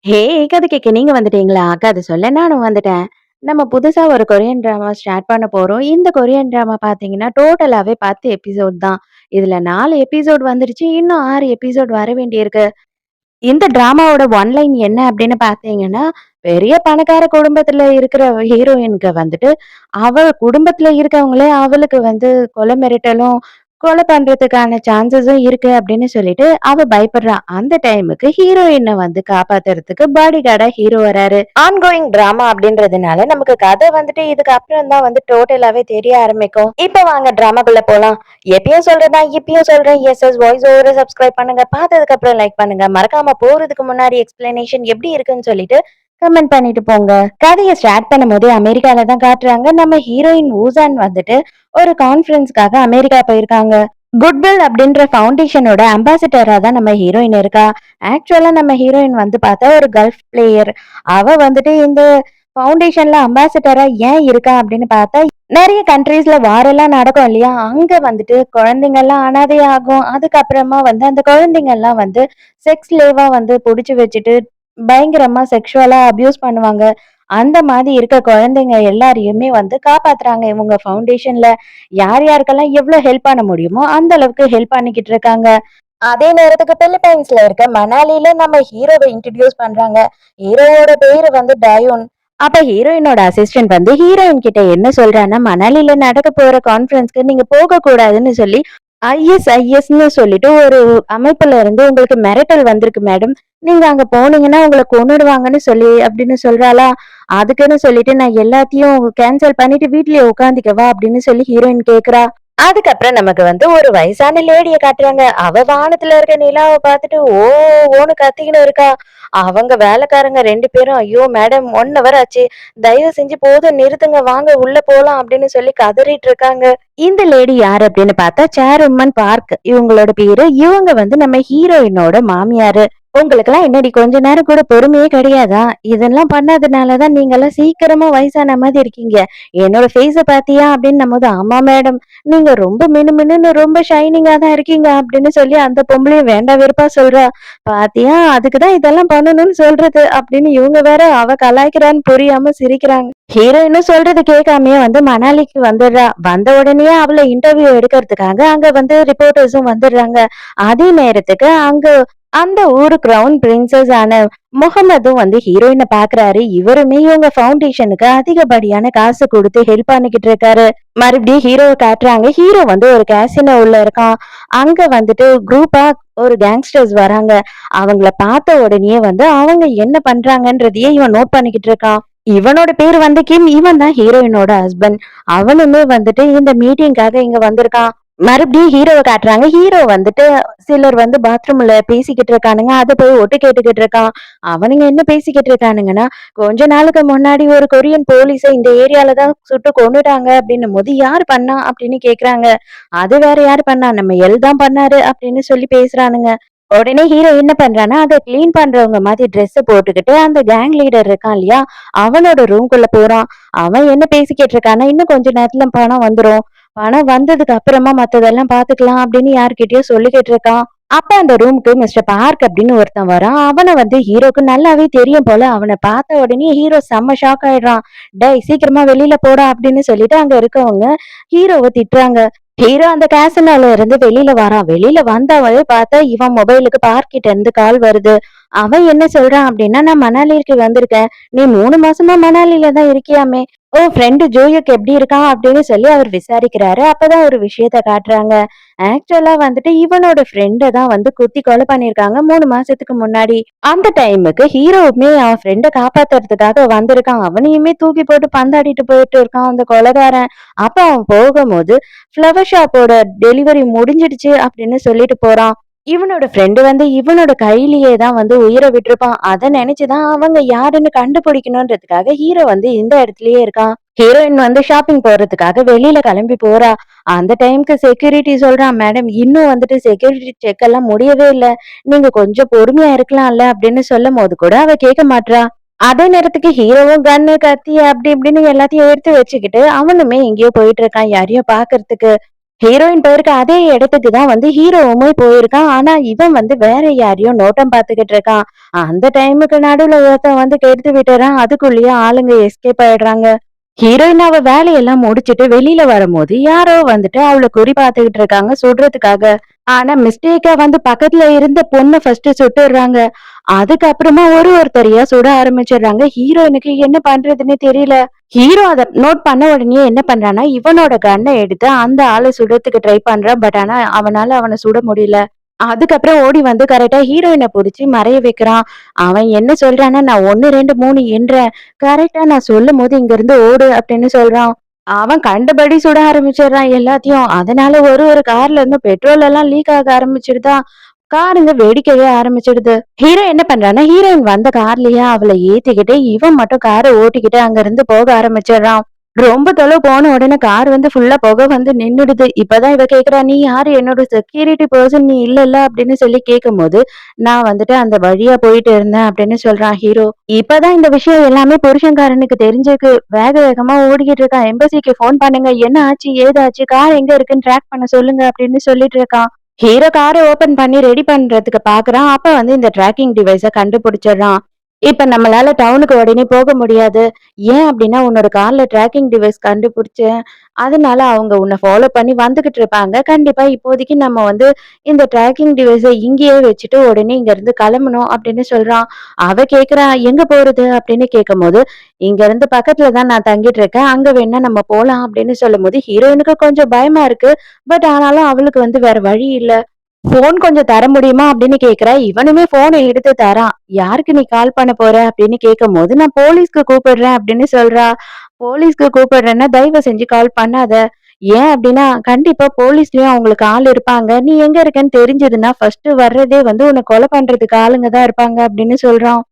ஹே! கதை கேட்க நீங்க வந்துட்டீங்களா? கதை சொல்ல நானும் வந்துட்டேன். நம்ம புதுசா ஒரு கொரியன் டிராமா ஸ்டார்ட் பண்ண போறோம். இந்த கொரியன் டிராமா பார்த்தீங்கன்னா, டோட்டலாவே 10 எபிசோட் தான். இதுல 4 எபிசோட் வந்துருச்சு. இன்னும் 6 எபிசோட் வர வேண்டியிருக்கு. இந்த டிராமாவோட ஒன்லைன் என்ன அப்படின்னு பார்த்தீங்கன்னா, பெரிய பணக்கார குடும்பத்துல இருக்கிற ஹீரோயினுக்கு வந்துட்டு, அவ குடும்பத்துல இருக்கவங்களே அவளுக்கு வந்து கொலை மிரட்டலும், கொலை பண்றதுக்கான சான்சஸும் இருக்கு அப்படின்னு சொல்லிட்டு அவ பயப்படுறா. அந்த டைமுக்கு ஹீரோயின வந்து காப்பாத்துறதுக்கு பாடி கார்டா ஹீரோ வராரு. ஆன்கோயிங் டிராமா அப்படின்றதுனால நமக்கு கதை வந்துட்டு இதுக்கு அப்புறம் தான் வந்து டோட்டலாவே தெரிய ஆரம்பிக்கும். இப்ப வாங்க டிராமாக்குள்ள போலாம். எப்பயும் சொல்றேன் இப்பயும் சொல்றேன். எஸ்எஸ் வாய்ஸ் ஓவர சப்ஸ்கிரைப் பண்ணுங்க. பார்த்ததுக்கு அப்புறம் லைக் பண்ணுங்க. மறக்காம போறதுக்கு முன்னாடி எக்ஸ்பிளனேஷன் எப்படி இருக்குன்னு சொல்லிட்டு கமெண்ட் பண்ணிட்டு போங்க. கதைய ஸ்டார்ட் பண்ணும்போதே அமெரிக்கால தான் காட்டுறாங்க. நம்ம ஹீரோயின் ஊசான் வந்துட்டு ஒரு கான்ஃபரன்ஸ்க்காக அமெரிக்கா போயிருக்காங்க. குட்வில் அப்படின்ற ஃபவுண்டேஷனோட அம்பாசிடரா தான் நம்ம ஹீரோயின் இருக்கா. ஆக்சுவலா நம்ம ஹீரோயின் வந்து பார்த்தா ஒரு கல்ஃப் பிளேயர். அவ வந்துட்டு இந்த ஃபவுண்டேஷன்ல அம்பாசிடரா ஏன் இருக்கா அப்படின்னு பார்த்தா, நிறைய கண்ட்ரீஸ்ல வாரெல்லாம் நடக்கும் இல்லையா? அங்க வந்துட்டு குழந்தைங்கலாம் அனாதையாகும். அதுக்கப்புறமா வந்து அந்த குழந்தைங்கலாம் வந்து செக்ஸ் ஸ்லேவா வந்து புடிச்சு வச்சுட்டு பயங்கரமா செக்ஷுவலா அபியூஸ் பண்ணுவாங்க. அந்த மாதிரி இருக்க குழந்தைங்க எல்லாரையுமே வந்து காப்பாத்துறாங்க இவங்க ஃபவுண்டேஷன்ல. யார் யாருக்கெல்லாம் எவ்ளோ ஹெல்ப் பண்ண முடியுமோ அந்த அளவுக்கு ஹெல்ப் பண்ணிக்கிட்டு இருக்காங்க. அதே நேரத்துக்கு பிலிப்பைன்ஸ்ல இருக்க மணாலில நம்ம ஹீரோவை இன்ட்ரோடியூஸ் பண்றாங்க. ஹீரோவோட பேரு வந்து டயோன். அப்ப ஹீரோயினோட அசிஸ்டன்ட் வந்து ஹீரோயின் கிட்ட என்ன சொல்றான்னா, மணாலில நடக்க போற கான்ஃபரன்ஸ்க்கு நீங்க போக கூடாதுன்னு சொல்லி ஐஎஸ்ஐஎஸ்ன்னு சொல்லிட்டு ஒரு அமைப்புல இருந்து உங்களுக்கு மிரட்டல் வந்திருக்கு மேடம். நீங்க அங்க போனீங்கன்னா உங்கள கொன்னுடுவாங்கன்னு சொல்லி அப்படின்னு சொல்றாளா? அதுக்குன்னு சொல்லிட்டு நான் எல்லாத்தையும் கேன்சல் பண்ணிட்டு வீட்லயே உட்காந்துக்கவா அப்படின்னு சொல்லி ஹீரோயின் கேக்குறா. அதுக்கப்புறம் நமக்கு வந்து ஒரு வயசான லேடிய காட்டுறாங்க. அவ வானத்துல இருக்க நிலாவ பார்த்துட்டு ஓ ஓன்னு கத்திக்கின்னு இருக்கா. அவங்க வேலைக்காரங்க 2 பேரும் ஐயோ மேடம் 1 ஹவர் ஆச்சு. தயவு செஞ்சு போதும் நிறுத்துங்க வாங்க உள்ள போலாம் அப்படின்னு சொல்லி கதறிட்டு இருக்காங்க. இந்த லேடி யாரு அப்படின்னு பார்த்தா சேரும்மன் பார்க் இவங்களோட பேரு. இவங்க வந்து நம்ம ஹீரோயினோட மாமியாரு. உங்களுக்கெல்லாம் என்னடி கொஞ்ச நேரம் கூட பொறுமையே கிடையாதா? இதெல்லாம் பண்ணாதனாலதான் நீங்கெல்லாம் சீக்கிரமா வயசான மாதிரி இருக்கீங்க. என்னோட ஃபேஸ பாத்தியா அப்படின்னும்போது, ஆமா மேடம். நீங்க ரொம்ப மினுமினுன்னு ரொம்ப ஷைனிங்கா தான் இருக்கீங்க அப்படின்னு சொல்லி அந்த பொம்பளையும் வேண்டா வெறுப்பா சொல்றா. பாத்தியா அதுக்கு தான் இதெல்லாம் பண்ணணும்னு சொல்றது அப்படின்னு இவங்க வேற அவ கலாய்க்கிறான்னு புரியாம சிரிக்கிறாங்க. ஹீரோயினும் சொல்றது கேட்காமயே வந்து மணாலிக்கு வந்துடுறா. வந்த உடனே அவள இன்டர்வியூ எடுக்கிறதுக்காக அங்க வந்து ரிப்போர்ட்டர்ஸும் வந்துடுறாங்க. அதே நேரத்துக்கு அங்க அந்த ஊரு கிரவுன் பிரின்சஸ் ஆன முகமதும் வந்து ஹீரோயின பாக்குறாரு. இவருமே இவங்க ஃபவுண்டேஷனுக்கு அதிகப்படியான காசு கொடுத்து ஹெல்ப் பண்ணிக்கிட்டு இருக்காரு. மறுபடியும் ஹீரோவை காட்டுறாங்க. ஹீரோ வந்து ஒரு கேசினோ உள்ள இருக்கான். அங்க வந்துட்டு குரூப்பா ஒரு கேங்ஸ்டர்ஸ் வராங்க. அவங்கள பார்த்த உடனே வந்து அவங்க என்ன பண்றாங்கன்றதையே இவன் நோட் பண்ணிக்கிட்டு இருக்கான். இவனோட பேரு வந்து கிம். இவன் தான் ஹீரோயினோட ஹஸ்பண்ட். அவனுமே வந்துட்டு இந்த மீட்டிங்காக இங்க வந்திருக்கான். மறுபடியும் ஹீரோவ காட்டுறாங்க. ஹீரோ வந்துட்டு சிலர் வந்து பாத்ரூம்ல பேசிக்கிட்டு இருக்கானுங்க. அத போய் ஒட்டு கேட்டுக்கிட்டு இருக்கான். அவனுங்க என்ன பேசிக்கிட்டு இருக்கானுங்கன்னா, கொஞ்ச நாளுக்கு முன்னாடி ஒரு கொரியன் போலீஸ இந்த ஏரியால தான் சுட்டு கொன்னுட்டாங்க அப்படின்னும்போது, யார் பண்ணா? அப்படின்னு கேக்குறாங்க. அது வேற யாரு பண்ணா? நம்ம எல் தான் பண்ணாரு அப்படின்னு சொல்லி பேசுறானுங்க. உடனே ஹீரோ என்ன பண்றான்னா, அத கிளீன் பண்றவங்க மாதிரி ட்ரெஸ்ஸ போட்டுக்கிட்டு அந்த கேங் லீடர் இருக்கான் இல்லையா? அவனோட ரூம்குள்ள போறான். அவன் என்ன பேசிக்கிட்டு இருக்கான்னா, இன்னும் கொஞ்ச நேரத்துல பணம் வந்துரும். பணம் வந்ததுக்கு அப்புறமா மத்ததெல்லாம் பாத்துக்கலாம் அப்படின்னு யார்கிட்டயோ சொல்லிக்கிட்டு இருக்கான். அப்ப அந்த ரூமுக்கு மிஸ்டர் பார்க் அப்படின்னு ஒருத்தன் வரான். அவன வந்து ஹீரோக்கு நல்லாவே தெரியும் போல. அவன பார்த்த உடனே ஹீரோ செம்ம ஷாக் ஆயிடுறான். டேய் சீக்கிரமா வெளியில போடா அப்படின்னு சொல்லிட்டு அங்க இருக்கவங்க ஹீரோவ திட்டுறாங்க. ஹீரோ அந்த கேசினோல இருந்து வெளியில வரான். வெளியில வந்தவளே பார்த்தா இவன் மொபைலுக்கு பார்க்கிட்ட இருந்து கால் வருது. அவன் என்ன சொல்றான் அப்படின்னா, நான் மணாலிக்கு வந்திருக்கேன். நீ 3 மாசமா மணாலில தான் இருக்கியாமே. உன் ஃப்ரெண்டு ஜோயுக்கு எப்படி இருக்கான் அப்படின்னு சொல்லி அவர் விசாரிக்கிறாரு. அப்பதான் ஒரு விஷயத்த காட்டுறாங்க. ஆக்சுவலா வந்துட்டு இவனோட ஃப்ரெண்ட தான் வந்து குத்தி கொலை பண்ணிருக்காங்க 3 மாசத்துக்கு முன்னாடி. அந்த டைமுக்கு ஹீரோவுமே அவன் ஃப்ரெண்ட காப்பாத்துறதுக்காக வந்திருக்கான். அவனையுமே தூக்கி போட்டு பந்தாடிட்டு போயிட்டு இருக்கான் அந்த கொலைகாரன். அப்ப அவன் போகும்போது ஃப்ளவர் ஷாப்போட டெலிவரி முடிஞ்சிடுச்சு அப்படின்னு சொல்லிட்டு போறான். இவனோட ஃப்ரெண்டு வந்து இவனோட கையிலேயே தான் வந்து உயிரை விட்டிருப்பான். அத நினைச்சுதான் அவங்க யாருன்னு கண்டுபிடிக்கணும்ன்றதுக்காக ஹீரோ வந்து இந்த இடத்துலயே இருக்கான். ஹீரோயின் வந்து ஷாப்பிங் போறதுக்காக வெளியில கிளம்பி போறா. அந்த டைம்க்கு செக்யூரிட்டி சொல்றான், மேடம் இன்னும் வந்துட்டு செக்யூரிட்டி செக் எல்லாம் முடியவே இல்ல. நீங்க கொஞ்சம் பொறுமையா இருக்கலாம்ல அப்படின்னு சொல்லும் போது கூட அவ கேட்க மாட்றா. அதே நேரத்துக்கு ஹீரோவும் கன்னு கத்தி அப்படி இப்படின்னு எல்லாத்தையும் எடுத்து வச்சுக்கிட்டு அவனுமே எங்கேயோ போயிட்டு இருக்கான் யாரையோ பாக்குறதுக்கு. ஹீரோயின் போயிருக்க அதே இடத்துக்கு தான் வந்து ஹீரோவுமே போயிருக்கான். ஆனா இவன் வந்து வேற யாரையோ நோட்டம் பார்த்துக்கிட்டு இருக்கான். அந்த டைமுக்கு நடுவுல ஒருத்தன் வந்து கெடுத்து விட்டுறான். அதுக்குள்ளேயே ஆளுங்க எஸ்கேப் ஆயிடுறாங்க. ஹீரோயின் அவ வேலையெல்லாம் முடிச்சுட்டு வெளியில வரும்போது யாரோ வந்துட்டு அவள குறி பார்த்துக்கிட்டு இருக்காங்க சுடுறதுக்காக. ஆனா மிஸ்டேக்கா வந்து பக்கத்துல இருந்த பொண்ண ஃபர்ஸ்ட் சுட்டுடுறாங்க. அதுக்கப்புறமா ஒருத்தரையா சுட ஆரம்பிச்சுடுறாங்க. ஹீரோயினுக்கு என்ன பண்றதுன்னே தெரியல. ஹீரோ அத நோட் பண்ண உடனே என்ன பண்றான்னா, இவனோட கன்ன எடுத்து அந்த ஆள சுடறதுக்கு ட்ரை பண்றான். பட் ஆனா அவனால அவன சுட முடியல. அதுக்கப்புறம் ஓடி வந்து கரெக்ட்டா ஹீரோயின புடிச்சு மறைய வைக்கிறான். அவன் என்ன சொல்றான்னா, "நான் 1, 2, 3 எண்றேன். கரெக்ட்டா நான் சொல்லும்போது இங்கிருந்து ஓடு" அப்படின்னு சொல்றான். அவன் கண்டபடி சுட ஆரம்பிச்சுடுறான் எல்லாத்தையும். அதனால ஒரு கார்ல இருந்து பெட்ரோல் எல்லாம் லீக் ஆக ஆரம்பிச்சுடுதா. காருங்க வெடிக்கவே ஆரம்பிச்சுடுது. ஹீரோ என்ன பண்றான்னா, ஹீரோயின் வந்த கார்லயே அவள ஏத்திக்கிட்டு, இவன் மட்டும் கார ஓட்டிக்கிட்டு அங்கிருந்து போக ஆரம்பிச்சுடுறான். ரொம்ப தொலைவு போன உடனே கார் வந்து ஃபுல்லா புகை வந்து நின்னுடுது. இப்பதான் இவ கேக்குறா, "நீ யாரு? என்னோட செக்யூரிட்டி பெர்சன் நீ இல்லல்ல?" அப்படின்னு சொல்லி கேட்கும்போது, "நான் வந்துட்டு அந்த வழியா போயிட்டு இருந்தேன்" அப்படின்னு சொல்றான் ஹீரோ. இப்பதான் இந்த விஷயம் எல்லாமே புருஷன்காரனுக்கு தெரிஞ்சிருக்கு. வேக வேகமா ஓடிக்கிட்டு இருக்கான். எம்பசிக்கு ஃபோன் பண்ணுங்க. என்ன ஆச்சு? ஏதாச்சு? கார் எங்க இருக்குன்னு ட்ராக் பண்ண சொல்லுங்க அப்படின்னு சொல்லிட்டு இருக்கான். ஹீரோ கார ஓப்பன் பண்ணி ரெடி பண்றதுக்கு பாக்குறான். அப்ப வந்து இந்த ட்ராக்கிங் டிவைஸ கண்டுபிடிச்சிடுறான். இப்ப நம்மளால டவுனுக்கு உடனே போக முடியாது. ஏன் அப்டின்னா, உன்னோட கார்ல ட்ராக்கிங் டிவைஸ் கண்டுபிடிச்சேன். அதனால அவங்க உன்ன ஃபாலோ பண்ணி வந்துகிட்டு இருப்பாங்க. கண்டிப்பா இப்போதைக்கு நம்ம வந்து இந்த ட்ராக்கிங் டிவைஸ இங்கேயே வச்சுட்டு உடனே இங்கருந்து கிளம்பணும் அப்டின்னு சொல்றான். அவ கேட்கிறா, "எங்க போறது?" அப்டின்னு கேட்கும்போது, "இங்கருந்து பக்கத்துல தான் நான் தங்கிட்டு இருக்கேன். அங்க வேணா நம்ம போலாம்" அப்டின்னு சொல்லும்போது, ஹீரோயினுக்கு கொஞ்சம் பயமா இருக்கு. பட் ஆனாலும் அவளுக்கு வந்து வேற வழி இல்ல. ஃபோன் கொஞ்சம் தர முடியுமா? அப்படின்னு கேட்கிறா. இவனுமே ஃபோன எடுத்து தரான். யாருக்கு நீ கால் பண்ண போற? அப்படின்னு கேட்கும்போது, நான் போலீஸ்க்கு கூப்பிடுறேன் அப்படின்னு சொல்றா. போலீஸ்க்கு கூப்பிடுறேன்னா, தயவு செஞ்சு கால் பண்ணாத. ஏன் அப்படின்னா, கண்டிப்பா போலீஸ்லயும் அவங்களுக்கு ஆள் இருப்பாங்க. நீ எங்க இருக்கன்னு தெரிஞ்சதுன்னா, ஃபர்ஸ்ட் வர்றதே வந்து உன்ன கொலை பண்றதுக்கு ஆளுங்க தான் இருப்பாங்க அப்படின்னு சொல்றான்.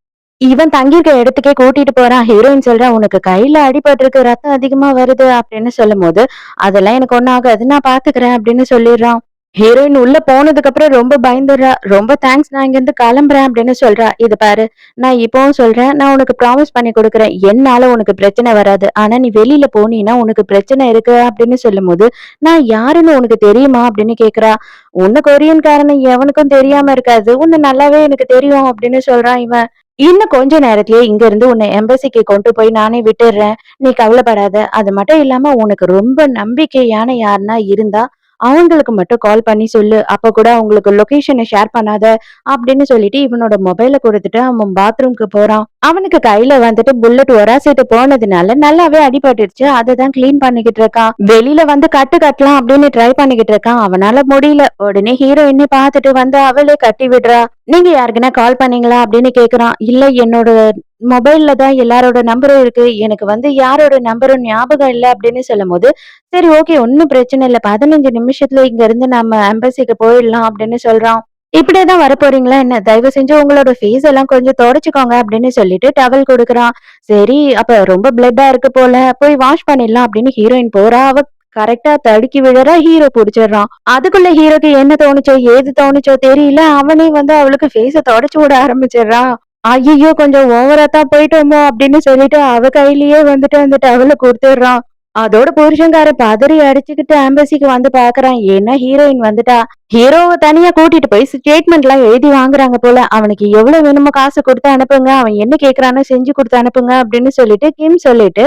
இவன் தங்கியிருக்க இடத்துக்கே கூட்டிட்டு போறான். ஹீரோயின் சொல்றா, "உனக்கு கையில அடிபட்டிருக்கு. ரத்தம் அதிகமா வருது" அப்படின்னு சொல்லும்போது, "அதெல்லாம் எனக்கு ஒண்ணும் ஆகாது. நான் பாத்துக்கிறேன்" அப்படின்னு சொல்லிடுறான். ஹீரோயின் உள்ள போனதுக்கு அப்புறம் ரொம்ப பயந்துடுறா. "ரொம்ப தேங்க்ஸ். நான் இங்கிருந்து கிளம்புறேன்" அப்படின்னு சொல்றா. "இது பாரு, நான் இப்பவும் சொல்றேன். நான் உனக்கு ப்ராமிஸ் பண்ணி குடுக்குறேன். என்னால உனக்கு பிரச்சனை வராது. ஆனா நீ வெளியில போனீன்னா உனக்கு பிரச்சனை இருக்கு" அப்படின்னு சொல்லும்போது, "நான் யாருன்னு உனக்கு தெரியுமா?" அப்படின்னு கேட்கிறா. "உன்ன கொரியன்காரன்னு எவனுக்கும் தெரியாம இருக்காது. உன்ன நல்லாவே எனக்கு தெரியும்" அப்படின்னு சொல்றான் இவன். "இன்னும் கொஞ்ச நேரத்திலேயே இங்கிருந்து உன்னை எம்பசிக்கு கொண்டு போய் நானே விட்டுர்றேன். நீ கவலைப்படாத. அது மட்டும் இல்லாம உனக்கு ரொம்ப நம்பிக்கையான யாருன்னா இருந்தா, அவங்களுக்கு மட்டும் கால் பண்ணி சொல்லு. அப்ப கூட அவங்களுக்கு லொகேஷன ஷேர் பண்ணாத" அப்படின்னு சொல்லிட்டு இவனோட மொபைல குடுத்துட்டு அவன் பாத்ரூம்க்கு போறான். அவனுக்கு கையில வந்துட்டு புல்லட் உராசிட்டு போனதுனால நல்லாவே அடிபட்டுருச்சு. அததான் கிளீன் பண்ணிக்கிட்டு இருக்கான். வெளியில வந்து கட்டு கட்டலாம் அப்படின்னு ட்ரை பண்ணிக்கிட்டு இருக்கான். அவனால முடியல. உடனே ஹீரோயின பார்த்துட்டு வந்து அவளே கட்டி விடுறா. "நீங்க யாருக்குன்னா கால் பண்ணீங்களா?" அப்படின்னு கேக்குறான். "இல்ல, என்னோட மொபைல்ல தான் எல்லாரோட நம்பரும் இருக்கு. எனக்கு வந்து யாரோட நம்பரும் ஞாபகம் இல்ல" அப்படின்னு சொல்லும்போது, "சரி, ஓகே, ஒண்ணும் பிரச்சனை இல்ல. 15 நிமிஷத்துல இங்க இருந்து நம்ம எம்பசிக்கு போயிடலாம்" அப்படின்னு சொல்றான். "இப்படியே தான் வரப்போறீங்களா என்ன? தயவு செஞ்சு உங்களோட ஃபேஸ் எல்லாம் கொஞ்சம் தொடச்சுக்கோங்க" அப்படின்னு சொல்லிட்டு டவல் குடுக்குறான். சரி, அப்ப ரொம்ப பிளட்டா இருக்கு போல, போய் வாஷ் பண்ணிடலாம் அப்படின்னு ஹீரோயின் போறா. அவ கரெக்ட்டா தடுக்கி விழறா. ஹீரோ புடிச்சிடுறான். அதுக்குள்ள ஹீரோக்கு என்ன தோணுச்சோ, ஏது தோணுச்சோ தெரியல. அவனே வந்து அவளுக்கு ஃபேஸ தொடச்சு விட ஆரம்பிச்சிடுறான். ஐயய்யோ! கொஞ்சம் ஓவரா தான் போயிட்டோமோ! அப்படின்னு சொல்லிட்டு அவ கையிலேயே வந்துட்டு அந்த டவல குடுத்துடுறான். அதோட புருஷன்காரன் பதறி அடிச்சுக்கிட்டு ஆம்பசிக்கு வந்து பாக்குறான். ஏன்னா ஹீரோயின் வந்துட்டா. ஹீரோவ தனியா கூட்டிட்டு போய் ஸ்டேட்மெண்ட்லாம் எழுதி வாங்குறாங்க போல. அவனுக்கு எவ்வளவு வேணுமோ காசு குடுத்து அனுப்புங்க. அவன் என்ன கேட்கிறானோ செஞ்சு குடுத்து அனுப்புங்க அப்படின்னு சொல்லிட்டு கிம் சொல்லிட்டு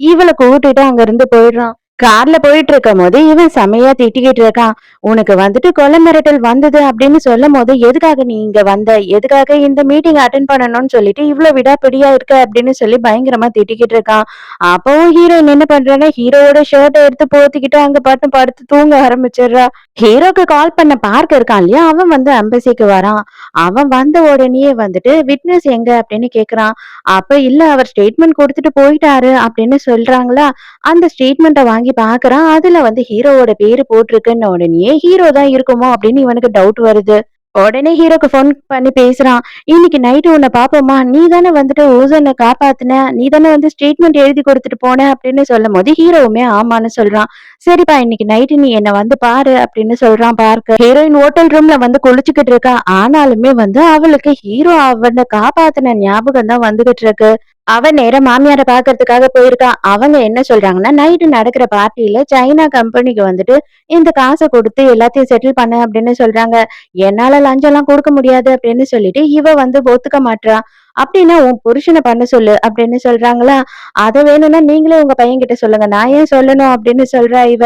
இவள கூட்டிட்டு அங்க இருந்து போயிடுறான். கார்ல போயிட்டு இருக்கும்போது இவன் செமையா திட்டிக்கிட்டு இருக்கான். "உனக்கு வந்துட்டு கொலை மிரட்டல் வந்தது அப்படின்னு சொல்லும்போது, எதுக்காக நீ இங்க வந்த? எதுக்காக இந்த மீட்டிங் அட்டெண்ட் பண்ணணும்னு சொல்லிட்டு இவ்ளோ விடாப்பிடியா இருக்க?" அப்படின்னு சொல்லி பயங்கரமா திட்டிக்கிட்டு இருக்கான். அப்பவும் ஹீரோயின் என்ன பண்றான்னா, ஹீரோவோட ஷர்ட்ட எடுத்து போத்திக்கிட்டு அங்க பாட்டு படுத்து தூங்க ஆரம்பிச்சிடுறா. ஹீரோக்கு கால் பண்ண பார்க் இருக்கான் இல்லையா? அவன் வந்து எம்பசிக்கு வரான். அவன் வந்த உடனேயே வந்துட்டு, "விட்னஸ் எங்க?" அப்படின்னு கேட்கிறான். அப்ப இல்ல, அவர் ஸ்டேட்மெண்ட் குடுத்துட்டு போயிட்டாரு அப்படின்னு சொல்றாங்களா? அந்த ஸ்டேட்மெண்ட்ட வாங்கி பார்க்குறான். அதுல வந்து ஹீரோவோட பேரு போட்டிருக்குன்ன உடனேயே, ஹீரோ தான் இருக்குமோ அப்படின்னு இவனுக்கு டவுட் வருது. உடனே ஹீரோக்கு ஃபோன் பண்ணி பேசுறான். "இன்னைக்கு நைட்டு உன்ன பாப்போமா? நீ தானே வந்துட்டு ஓசோன காப்பாத்துன. நீ தானே வந்து ஸ்டேட்மெண்ட் எழுதி குடுத்துட்டு போன" அப்படின்னு சொல்லும்போது, ஹீரோவுமே ஆமான்னு சொல்றான். "சரிப்பா, இன்னைக்கு நைட்டு நீ என்ன வந்து பாரு" அப்படின்னு சொல்றான் பார்க்க. ஹீரோயின் ஹோட்டல் ரூம்ல வந்து குளிச்சுக்கிட்டு இருக்கா. ஆனாலுமே வந்து அவளுக்கு ஹீரோ அவன காப்பாத்துன ஞாபகம் தான் வந்துகிட்டு இருக்கு. அவ நேரா மாமியார பாக்கறதுக்காக போயிருக்கா. அவங்க என்ன சொல்றாங்கன்னா, நைட்டு நடக்கிற பார்ட்டில சைனா கம்பெனிக்கு வந்துட்டு இந்த காச குடுத்து எல்லாத்தையும் செட்டில் பண்ணு அப்படின்னு சொல்றாங்க. என்னால லஞ்சம்லாம் குடுக்க முடியாது அப்படின்னு சொல்லிட்டு, இவ வந்து ஒத்துக்க மாட்றா. அப்படின்னா உன் புருஷன பண்ண சொல்லு அப்படின்னு சொல்றாங்களா, அத வேணும்னா நீங்களே உங்க பையன்கிட்ட சொல்லுங்க. நான் ஏன் சொல்லணும் அப்படின்னு சொல்றா இவ.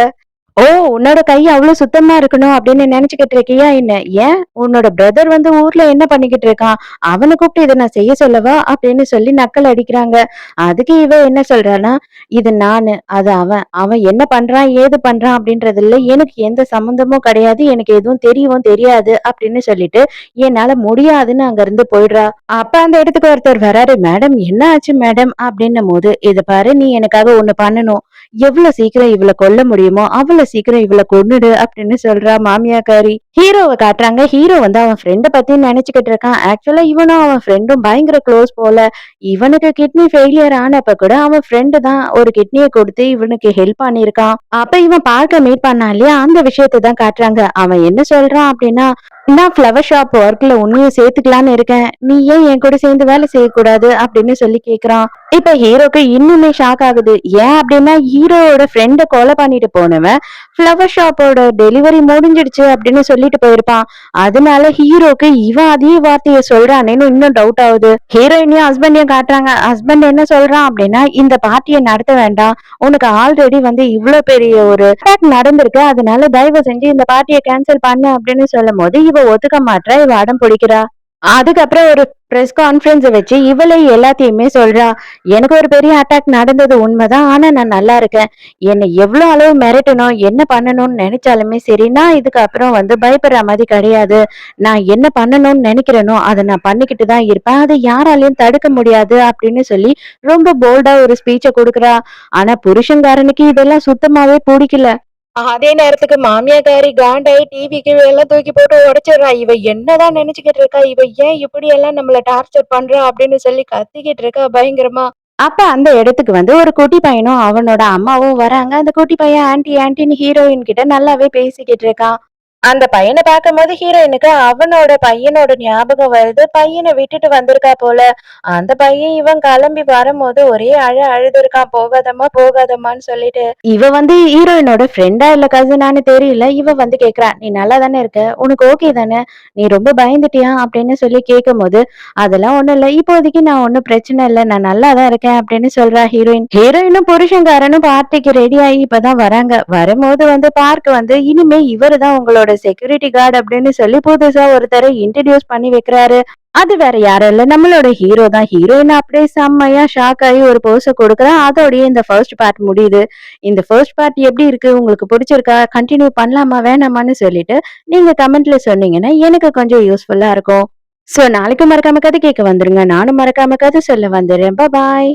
ஓ! உன்னோட கை அவ்ளோ சுத்தமா இருக்கணும் அப்படின்னு நெனச்சுக்கிட்டு இருக்கியா என்ன? ஏன்? உன்னோட பிரதர் வந்து ஊர்ல என்ன பண்ணிக்கிட்டு இருக்கான்? அவன கூப்பிட்டு இத நான் செய்ய சொல்லவா? அப்படின்னு சொல்லி நக்கல் அடிக்கிறாங்க. அதுக்கு இவ என்ன சொல்றான்னா, இது நானு, அது அவன். அவன் என்ன பண்றான், ஏது பண்றான் அப்படின்றதுல எனக்கு எந்த சம்மந்தமும் கிடையாது. எனக்கு எதுவும் தெரியவும் தெரியாது அப்படின்னு சொல்லிட்டு, என்னால முடியாதுன்னு அங்கிருந்து போயிடுறா. அப்ப அந்த இடத்துக்கு ஒருத்தர் வராரு. மேடம் என்ன ஆச்சு மேடம்? அப்படின்னும்போது, இத பாரு நீ எனக்காக ஒண்ணு பண்ணணும். எவ்வளவு சீக்கிரம் இவள கொல்ல முடியுமோ, அவ்வளவு சீக்கிரம் இவள கொன்னுடு அப்படின்னு சொல்றா மாமியாக்காரி. ஹீரோவ காட்டுறாங்க. ஹீரோ வந்து அவன் ஃப்ரெண்ட பத்தி நெனச்சுக்கிட்டு இருக்கான். ஆக்சுவலா இவனும் அவன் ஃப்ரெண்டும் பயங்கர க்ளோஸ் போல. இவனுக்கு கிட்னி ஃபெயிலியர் ஆனப்ப கூட அவன் ஃப்ரெண்டு தான் ஒரு கிட்னிய கொடுத்து இவனுக்கு ஹெல்ப் பண்ணியிருக்கான். அப்ப இவன் பார்க்க மீட் பண்ணான் இல்லையா? அந்த விஷயத்த தான் காட்டுறாங்க. அவன் என்ன சொல்றான் அப்படின்னா, நான் ஃப்ளவர் ஷாப் ஒர்க்ல உன்னையும் சேர்த்துக்கலான்னு இருக்கேன். நீ ஏன் என் கூட சேர்ந்து வேலை செய்யக்கூடாது அப்படின்னு சொல்லி கேக்குறான். இப்ப ஹீரோக்கு இன்னுமே ஷாக் ஆகுது. ஏன் அப்படின்னா ஹீரோவோட ஃப்ரெண்ட கொலை பண்ணிட்டு போனவன் ஃப்ளவர் ஷாப்போட டெலிவரி முடிஞ்சிடுச்சு அப்படின்னு சொல்லிட்டு போயிருப்பான். அதனால ஹீரோக்கு இவன் அதே வார்த்தைய சொல்றானேன்னு இன்னும் டவுட் ஆகுது. ஹீரோயினையும் ஹஸ்பண்டையும் காட்டுறாங்க. ஹஸ்பண்ட் என்ன சொல்றான் அப்படின்னா, இந்த பார்ட்டியை நடத்த வேண்டாம். உனக்கு ஆல்ரெடி வந்து இவ்ளோ பெரிய ஒரு அட்டாக் நடந்திருக்கு. அதனால தயவு செஞ்சு இந்த பார்ட்டியை கேன்சல் பண்ணு அப்படின்னு சொல்லும் போது இவ ஒத்துக்க மாட்றா. இவ அடம் பிடிக்கிறா. அதுக்கப்புறம் ஒரு பிரஸ் கான்ஃபரன்ஸ வச்சு இவளே எல்லாத்தையுமே சொல்றா. எனக்கு ஒரு பெரிய அட்டாக் நடந்தது உண்மைதான். ஆனா நான் நல்லா இருக்கேன். என்னை எவ்வளவு அளவு மிரட்டணும், என்ன பண்ணணும்னு நினைச்சாலுமே சரி, நான் இதுக்கப்புறம் வந்து பயப்படுற மாதிரி கிடையாது. நான் என்ன பண்ணணும்னு நினைக்கிறேனோ அதை நான் பண்ணிக்கிட்டு தான் இருப்பேன். அதை யாராலையும் தடுக்க முடியாது அப்படின்னு சொல்லி ரொம்ப போல்டா ஒரு ஸ்பீச்ச கொடுக்குறா. ஆனா புருஷன்காரனுக்கு இதெல்லாம் சுத்தமாவே பிடிக்கல. அதே நேரத்துக்கு மாமியாக்காரி காண்டாயி டிவி கீவி எல்லாம் தூக்கி போட்டு உடைச்சிடுறா. இவ என்னதான் நினைச்சுக்கிட்டு இருக்கா? இவ ஏன் இப்படி எல்லாம் நம்மள டார்ச்சர் பண்றா? அப்படின்னு சொல்லி கத்திக்கிட்டு இருக்கா பயங்கரமா. அப்ப அந்த இடத்துக்கு வந்து ஒரு குட்டி பையனும் அவனோட அம்மாவும் வராங்க. அந்த குட்டி பையன் ஆன்ட்டி ஆன்ட்டின்னு ஹீரோயின் கிட்ட நல்லாவே பேசிக்கிட்டு இருக்கான். அந்த பையன பார்க்கும்போது ஹீரோயினுக்கு அவனோட பையனோட ஞாபகம் வருது. பையன விட்டுட்டு வந்திருக்கா போல. அந்த பையன் இவன் கிளம்பி வரும்போது ஒரே அழுதுருக்கான். போகாதம்மா, போகாதம்மான்னு சொல்லிட்டு. இவ வந்து ஹீரோயினோட ஃப்ரெண்டா இல்ல கசினான்னு தெரியல. இவ வந்து கேக்குறா, "நீ நல்லா தானே இருக்க? உனக்கு ஓகே தானே? நீ ரொம்ப பயந்துட்டியா?" அப்படின்னு சொல்லி கேட்கும்போது, "அதெல்லாம் ஒண்ணும் இல்ல. இப்போதைக்கு நான் ஒண்ணும் பிரச்சனை இல்ல. நான் நல்லா தான் இருக்கேன்." அப்படின்னு சொல்றா ஹீரோயின். ஹீரோயினும் புருஷன்காரனும் பார்ட்டிக்கு ரெடி ஆகி இப்பதான் வராங்க. வரும்போது வந்து பார்க் வந்து இனிமே இவரு தான் உங்களோட செக்யூரிட்டி கார்டு அப்படின்னு சொல்லி புதுசா ஒருத்தரை இன்ட்ரடியூஸ் பண்ணி வைக்கிறாரு. அது வேற யாரும் இல்ல நம்மளோட ஹீரோ தான். ஹீரோயின் அப்படியே செம்மையா ஷாக் ஆகி ஒரு போஸ கொடுக்குறா. அதோடய இந்த ஃபர்ஸ்ட் பார்ட் முடியுது. இந்த ஃபர்ஸ்ட் பார்ட் எப்படி இருக்கு? உங்களுக்கு பிடிச்சிருக்கா? கண்டினியூ பண்ணலாமா வேணாமான்னு சொல்லிட்டு நீங்க கமெண்ட்ல சொன்னீங்கன்னா எனக்கு கொஞ்சம் யூஸ்ஃபுல்லா இருக்கும். சோ நாளைக்கு மறக்காம கதை கேட்க வந்துருங்க. நானும் மறக்காம கதை சொல்ல வந்துடுறேன். பாய்.